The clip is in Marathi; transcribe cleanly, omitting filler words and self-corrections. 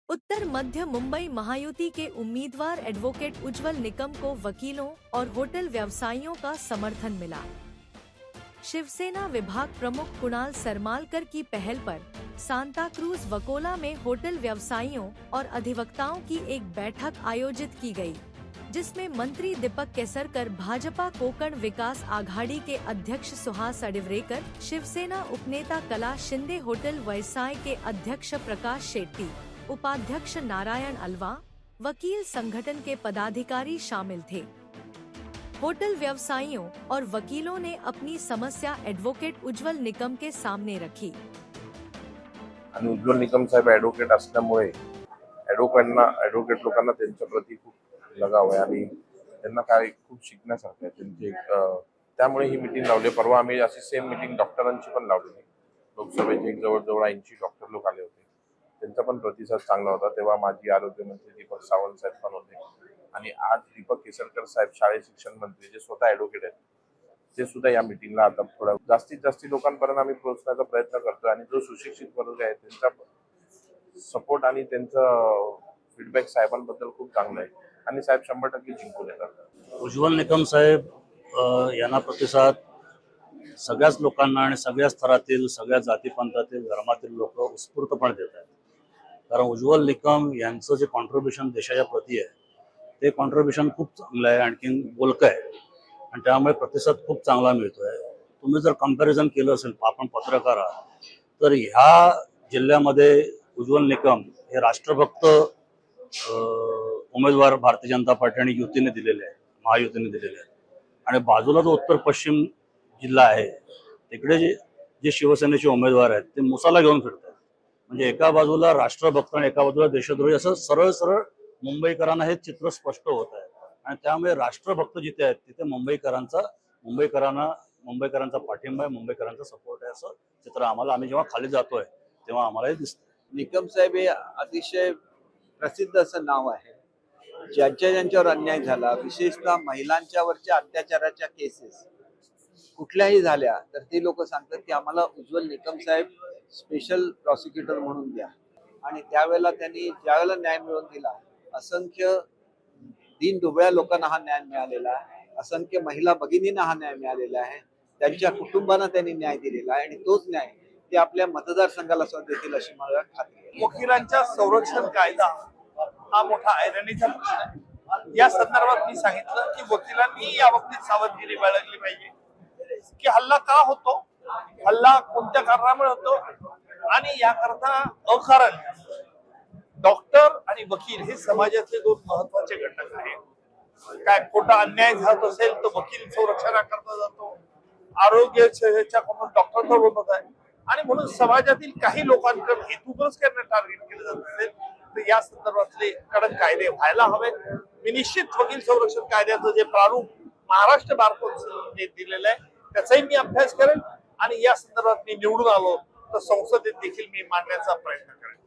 उत्तर मध्य मुंबई महायुति के उम्मीदवार एडवोकेट उज्जवल निकम को वकीलों और होटल व्यवसायियों का समर्थन मिला। शिवसेना विभाग प्रमुख कुणाल सरमालकर की पहल पर सांता क्रूज वकोला में होटल व्यवसायियों और अधिवक्ताओं की एक बैठक आयोजित की गई, जिसमें मंत्री दीपक केसरकर, भाजपा कोकण विकास आघाड़ी के अध्यक्ष सुहास अडिवरेकर, शिवसेना उपनेता कला शिंदे, होटल व्यवसाय के अध्यक्ष प्रकाश शेट्टी, उपाध्यक्ष नारायण अलवा, वकील संगठन के पदाधिकारी शामिल थे। होटल व्यवसायियों और वकीलों ने अपनी समस्या एडवोकेट उज्जवल निकम के सामने रखी। आणि उज्ज्वल निकम साहेब ॲडव्होकेट असल्यामुळे ॲडव्होकेट लोकांना त्यांच्या प्रती खूप लगाव आहे आणि त्यांना काय खूप शिकण्यासारखं आहे त्यांचे त्यामुळे ही मीटिंग लावली। परवा आम्ही अशी सेम मीटिंग डॉक्टरांची पण लावली। लोकसभेचे जवळजवळ 80 डॉक्टर लोक आले होते, त्यांचा पण प्रतिसाद चांगला होता। तेव्हा माजी आरोग्य मंत्री दीपक सावंत साहेब पण होते आणि आज दीपक केसरकर साहेब शाळे शिक्षण मंत्री जे स्वतः ॲडव्होकेट आहेत ते सुद्धा या मीटिंगला आता थोडा जास्तीत जास्त लोकांपर्यंत आम्ही पोहोचण्याचा प्रयत्न करतोय आणि जो सुशिक्षित वर्ग आहे त्यांचा सपोर्ट आणि त्यांचा फीडबॅक साहेबांबद्दल खूप चांगला आहे आणि साहेब 100% जिंकून येतात। उज्ज्वल निकम साहेब यांना प्रतिसाद सगळ्याच लोकांना आणि सगळ्या स्तरातील, सगळ्या जातीपंथातील, धर्मातील लोक उत्स्फूर्तपणे देत आहेत। कारण उज्ज्वल निकम यांचं जे कॉन्ट्रीब्युशन देशाच्या प्रती आहे ते कॉन्ट्रीब्युशन खूप चांगलं आहे, आणखीन बोलकं आहे आणि त्यामुळे प्रतिसाद खूप चांगला मिळतोय। तुम्ही जर कंपॅरिझन केलं असेल, आपण पत्रकार आहात, तर ह्या जिल्ह्यामध्ये उज्ज्वल निकम हे राष्ट्रभक्त उमेदवार भारतीय जनता पार्टी आणि युतीने दिलेले आहे, महायुतीने दिलेले आहे। आणि बाजूला जो उत्तर पश्चिम जिल्हा आहे तिकडे जे शिवसेनेचे उमेदवार आहेत ते मुसाला घेऊन फिरतात। म्हणजे एका बाजूला राष्ट्रभक्त आणि एका बाजूला देशद्रोही, असं सरळ सरळ मुंबईकरांना हे चित्र स्पष्ट होत आहे आणि त्यामुळे राष्ट्रभक्त जिथे आहेत तिथे मुंबईकरांचा पाठिंबा आहे, मुंबईकरांचा सपोर्ट आहे, असं चित्र आम्ही जेव्हा खाली जातोय तेव्हा आम्हालाही दिसतं। निकम साहेब हे अतिशय प्रसिद्ध असं नाव आहे। ज्यांच्यावर अन्याय झाला, विशेषतः महिलांच्यावरच्या अत्याचाराच्या केसेस कुठल्याही झाल्या तर ते लोक सांगतात की आम्हाला उज्ज्वल निकम साहेब स्पेशल प्रॉसिक्युटर म्हणून द्या। आणि त्यावेळेला त्यांनी ज्यावेळेला न्याय मिळवून दिला, असंख्य दीनदुबळ्या लोकांना हा न्याय मिळालेला आहे, असंख्य महिला भगिनींना हा न्याय मिळालेला आहे, त्यांच्या कुटुंबांना त्यांनी न्याय दिलेला आहे आणि तोच न्याय ते आपल्या मतदारसंघाला सुद्धा देतील अशी मला खात्री आहे। वकिलांच्या संरक्षण कायदा हा मोठा ऐरणीचा प्रश्न आहे। या संदर्भात मी सांगितलं की वकिलांनी या बाबतीत सावधगिरी बाळगली पाहिजे की हल्ला का होतो, हल्ला कोणत्या कारणामुळे होतो आणि याकरता अकारण डॉक्टर आणि वकील हे समाजातले दोन महत्वाचे घटक आहेत। काय खोटा अन्याय झाला असेल तर वकील संरक्षणाकरता जातो, आरोग्य सेवेच्याकडून डॉक्टर होत आहे आणि म्हणून समाजातील काही लोकांकडे हेतूनच टार्गेट केलं जात असेल तर या संदर्भातले कडक कायदे व्हायला हवेत। मी निश्चित वकील संरक्षण कायद्याचं जे प्रारूप महाराष्ट्र बार कौन्सिलने दिलेलं आहे त्याचाही मी अभ्यास करेन आणि या संदर्भात मी निवडून आलो तर संसदेत देखील मी मांडण्याचा प्रयत्न